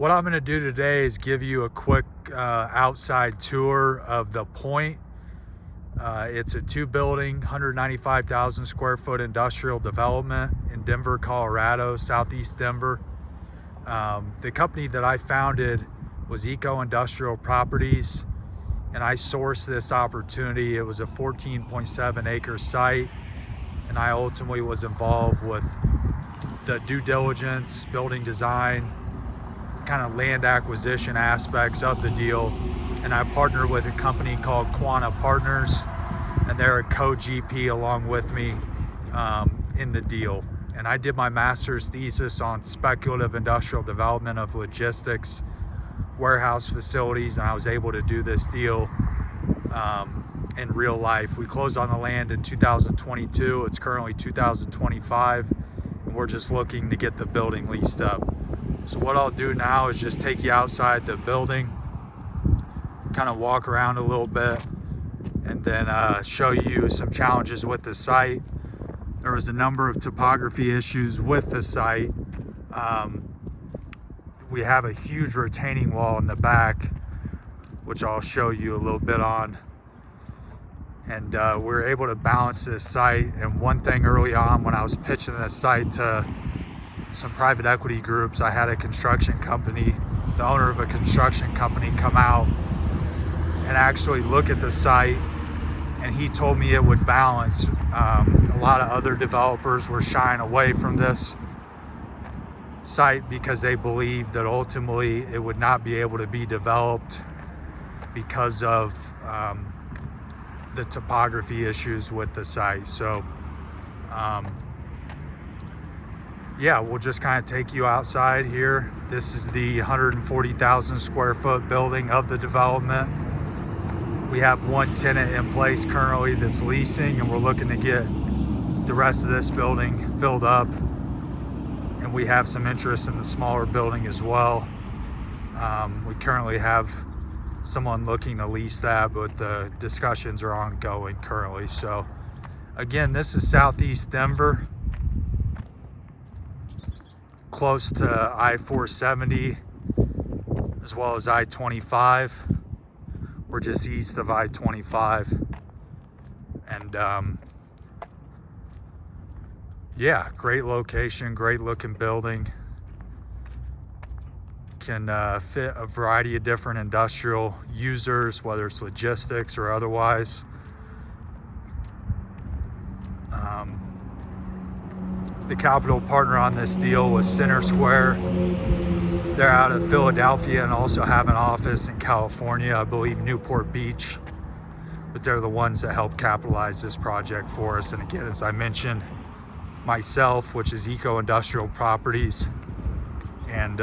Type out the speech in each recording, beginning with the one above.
What I'm going to do today is give you a quick outside tour of the Point. It's a 2-building, 195,000 square foot industrial development in Denver, Colorado, southeast Denver. The company that I founded was Eco Industrial Properties, and I sourced this opportunity. It was a 14.7 acre site, and I ultimately was involved with the due diligence, building design, kind of land acquisition aspects of the deal. And I partnered with a company called Quanta Partners, and they're a co-GP along with me in the deal. And I did my master's thesis on speculative industrial development of logistics, warehouse facilities, and I was able to do this deal in real life. We closed on the land in 2022. It's currently 2025, and we're just looking to get the building leased up. So what I'll do now is just take you outside the building, kind of walk around a little bit, and then show you some challenges with the site. There was a number of topography issues with the site. We have a huge retaining wall in the back, which I'll show you a little bit on. And we're able to balance this site. And one thing early on when I was pitching this site to some private equity groups, I had a construction company, the owner of a construction company, come out and actually look at the site, and he told me it would balance. A lot of other developers were shying away from this site because they believed that ultimately it would not be able to be developed because of the topography issues with the site. So yeah, we'll just kind of take you outside here. This is the 140,000 square foot building of the development. We have one tenant in place currently that's leasing, and we're looking to get the rest of this building filled up. And we have some interest in the smaller building as well. We currently have someone looking to lease that, but the discussions are ongoing currently. So again, this is southeast Denver, close to I-470 as well as I-25. We're just east of I-25, and yeah, great location, great looking building. Can fit a variety of different industrial users, whether it's logistics or otherwise. The capital partner on this deal was Center Square. They're out of Philadelphia and also have an office in California, I believe Newport Beach. But they're the ones that help capitalize this project for us. And again, as I mentioned, myself, which is Eco Industrial Properties, and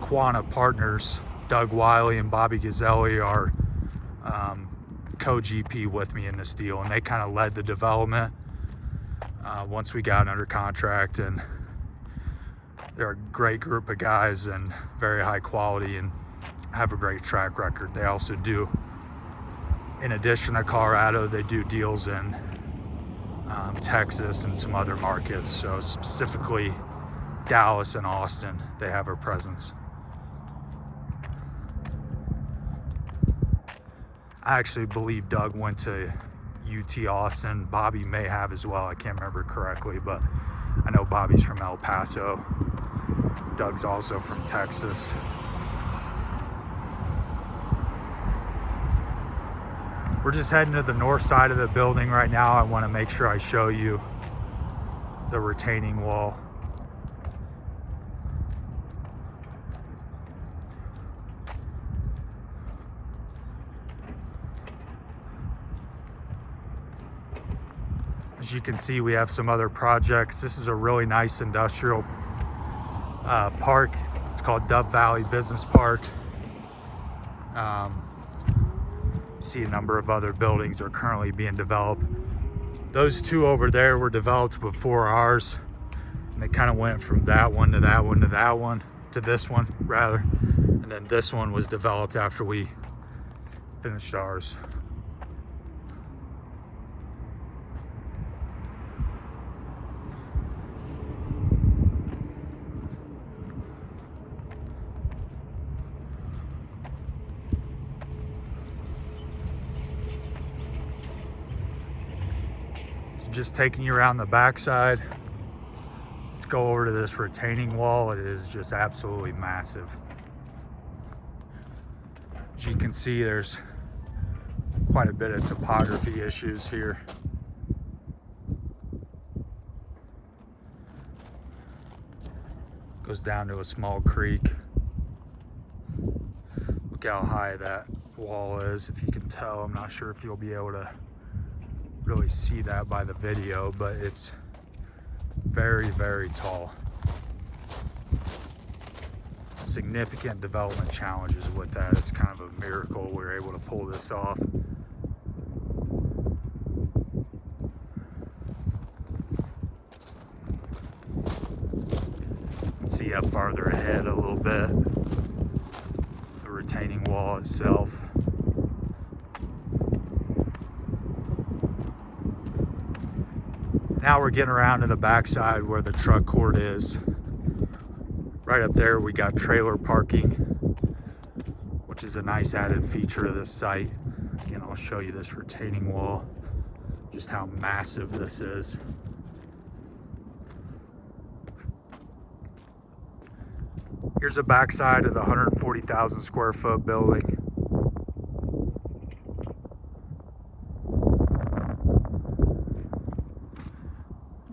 Quanta Partners, Doug Wiley and Bobby Gazzelli, are co-GP with me in this deal, and they kind of led the development once we got under contract. And they're a great group of guys and very high quality and have a great track record. They also do, in addition to Colorado, they do deals in Texas and some other markets. So specifically Dallas and Austin, they have a presence. I actually believe Doug went to UT Austin. Bobby may have as well. I can't remember correctly, but I know Bobby's from El Paso. Doug's also from Texas. We're just heading to the north side of the building right now. I want to make sure I show you the retaining wall. As you can see, we have some other projects. This is a really nice industrial park. It's called Dove Valley Business Park. See a number of other buildings are currently being developed. Those two over there were developed before ours. And they kind of went from that one to that one to that one to this one rather. And then this one was developed after we finished ours. So just taking you around the backside. Let's go over to this retaining wall. It is just absolutely massive. As you can see, there's quite a bit of topography issues here. Goes down to a small creek. Look how high that wall is, if you can tell. I'm not sure if you'll be able to really see that by the video, but it's very, very tall. Significant development challenges with that. It's kind of a miracle we were able to pull this off. See up farther ahead a little bit, the retaining wall itself. Now we're getting around to the backside where the truck court is. Right up there we got trailer parking, which is a nice added feature of this site. Again, I'll show you this retaining wall, just how massive this is. Here's the backside of the 140,000 square foot building.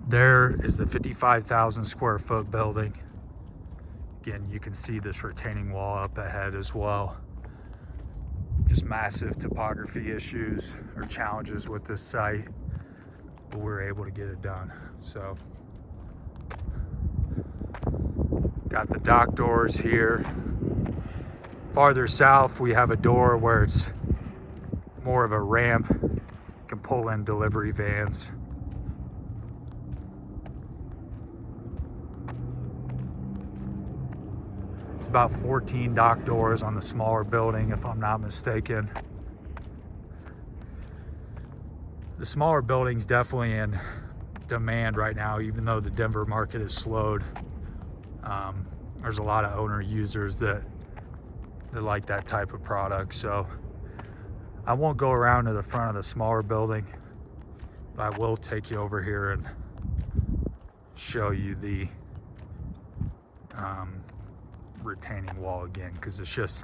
There is the 55,000 square foot building. Again, you can see this retaining wall up ahead as well. Just massive topography issues or challenges with this site, but we're able to get it done. So, got the dock doors here. Farther south, we have a door where it's more of a ramp. You can pull in delivery vans. It's about 14 dock doors on the smaller building, if I'm not mistaken. The smaller building's definitely in demand right now, even though the Denver market is slowed. There's a lot of owner users that like that type of product. So I won't go around to the front of the smaller building, but I will take you over here and show you the retaining wall again, because it's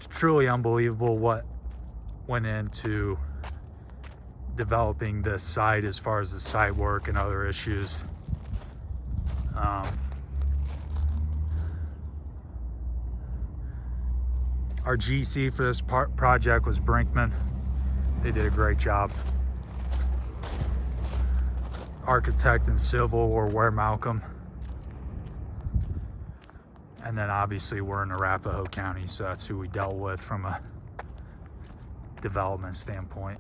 truly unbelievable what went into developing this site as far as the site work and other issues. Our GC for this project was Brinkman. They did a great job. Architect and civil were Ware Malcolm. And then obviously we're in Arapahoe County, so that's who we dealt with from a development standpoint.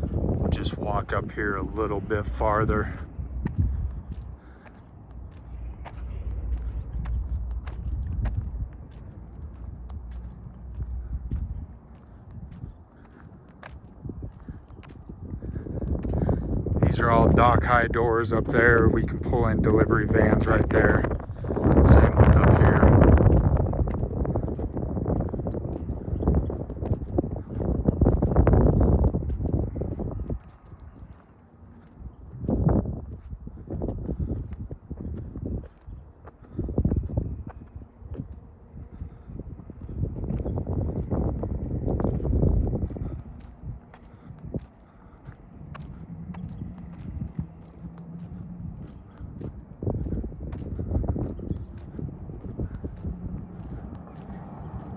We'll just walk up here a little bit farther. These are all dock high doors up there. We can pull in delivery vans right there. Same with up here.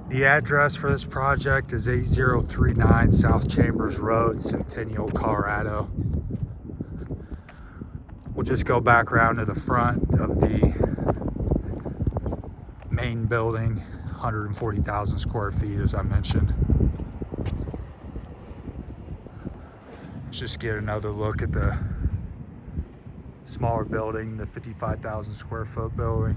The address for this project is 8039 South Chambers Road, Centennial, Colorado. We'll just go back around to the front of the main building, 140,000 square feet, as I mentioned. Let's just get another look at the smaller building, the 55,000 square foot building.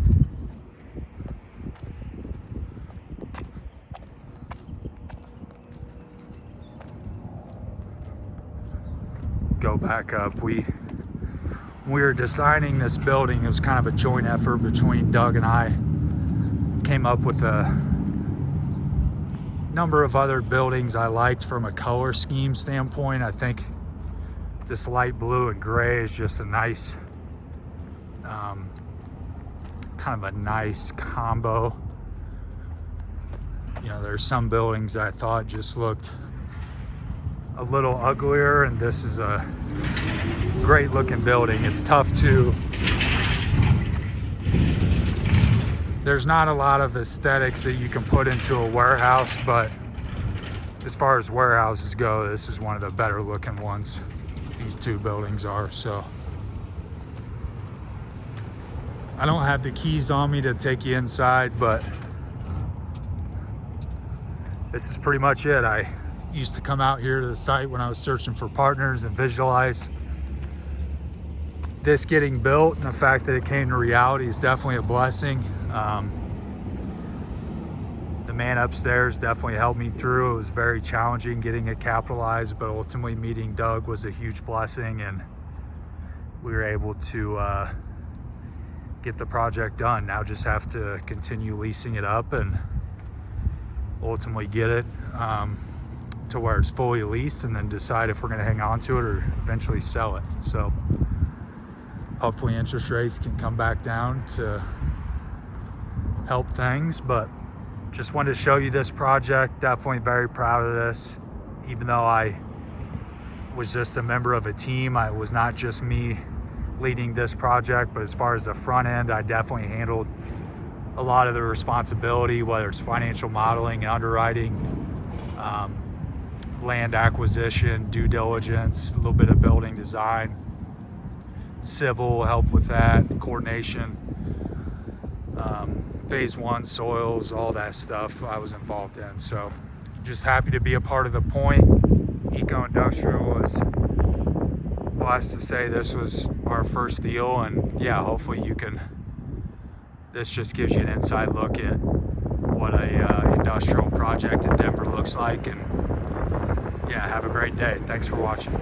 Go back up. We were designing this building. It was kind of a joint effort between Doug and I. came up with a number of other buildings I liked from a color scheme standpoint. I think this light blue and gray is just a nice, kind of a nice combo. You know, there's some buildings I thought just looked a little uglier, and this is a great looking building. It's tough to, there's not a lot of aesthetics that you can put into a warehouse, but as far as warehouses go, this is one of the better looking ones. These two buildings are. So I don't have the keys on me to take you inside, but this is pretty much it. I used to come out here to the site when I was searching for partners and visualize this getting built, and the fact that it came to reality is definitely a blessing. The man upstairs definitely helped me through. It was very challenging getting it capitalized, but ultimately meeting Doug was a huge blessing, and we were able to get the project done. Now just have to continue leasing it up and ultimately get it to where it's fully leased, and then decide if we're going to hang on to it or eventually sell it. So hopefully interest rates can come back down to help things, but just wanted to show you this project. Definitely very proud of this. Even though I was just a member of a team, it was not just me leading this project, but as far as the front end, I definitely handled a lot of the responsibility, whether it's financial modeling and underwriting, land acquisition, due diligence, a little bit of building design, civil help with that, coordination, phase one soils, all that stuff I was involved in. So just happy to be a part of the Point. Eco Industrial was blessed to say this was our first deal, and yeah, hopefully this just gives you an inside look at what a industrial project in Denver looks like. And yeah, have a great day. Thanks for watching.